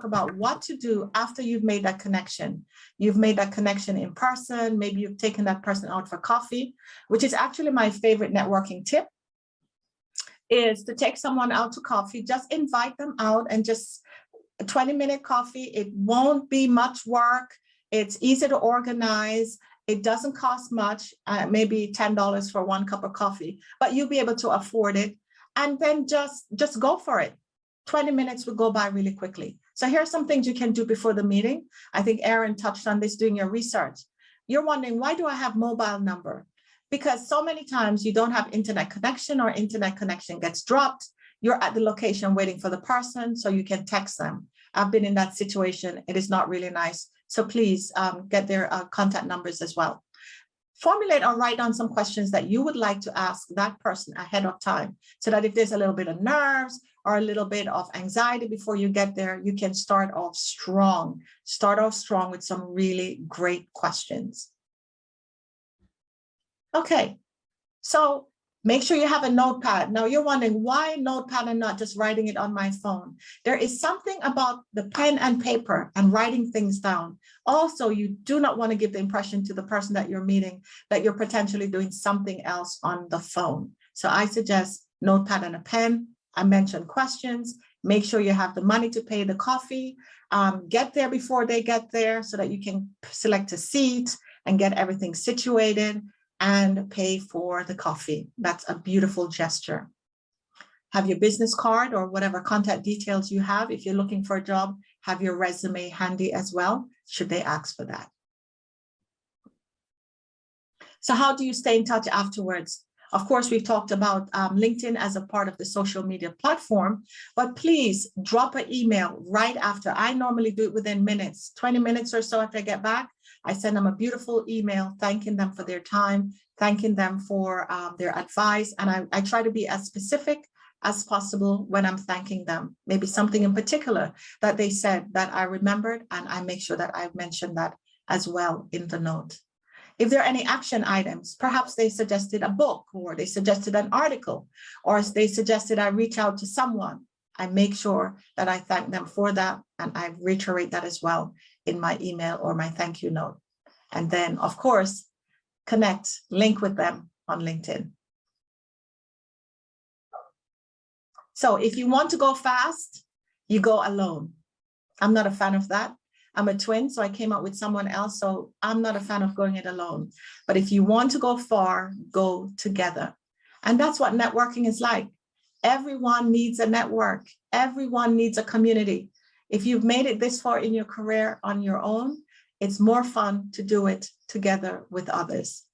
talk about what to do after you've made that connection. You've made that connection in person. Maybe you've taken that person out for coffee, which is actually my favorite networking tip, is to take someone out to coffee. Just invite them out and just a 20-minute coffee. It won't be much work. It's easy to organize. It doesn't cost much, maybe $10 for one cup of coffee, but you'll be able to afford it. And then just go for it. 20 minutes will go by really quickly. So here are some things you can do before the meeting. I think Aaron touched on this doing your research. You're wondering, why do I have mobile number? Because so many times you don't have internet connection, or internet connection gets dropped. You're at the location waiting for the person so you can text them. I've been in that situation. It is not really nice. So please get their contact numbers as well. Formulate or write down some questions that you would like to ask that person ahead of time, so that if there's a little bit of nerves or a little bit of anxiety before you get there, you can start off strong. Start off strong with some really great questions. Okay, so make sure you have a notepad. Now you're wondering, why notepad and not just writing it on my phone? There is something about the pen and paper and writing things down. Also, you do not want to give the impression to the person that you're meeting that you're potentially doing something else on the phone. So I suggest notepad and a pen. I mentioned questions. Make sure you have the money to pay the coffee. Get there before they get there so that you can select a seat and get everything situated and pay for the coffee. That's a beautiful gesture. Have your business card or whatever contact details you have. If you're looking for a job, have your resume handy as well, should they ask for that. So how do you stay in touch afterwards? Of course, we've talked about LinkedIn as a part of the social media platform, but please drop an email right after. I normally do it within minutes, 20 minutes or so after I get back. I send them a beautiful email, thanking them for their time, thanking them for their advice. And I try to be as specific as possible when I'm thanking them. Maybe something in particular that they said that I remembered, and I make sure that I've mentioned that as well in the note. If there are any action items, perhaps they suggested a book, or they suggested an article, or they suggested I reach out to someone, I make sure that I thank them for that, and I reiterate that as well in my email or my thank you note. And then, of course, connect, link with them on LinkedIn. So if you want to go fast, you go alone. I'm not a fan of that. I'm a twin, so I came up with someone else, so I'm not a fan of going it alone. But if you want to go far, go together. And that's what networking is like. Everyone needs a network. Everyone needs a community. If you've made it this far in your career on your own, it's more fun to do it together with others.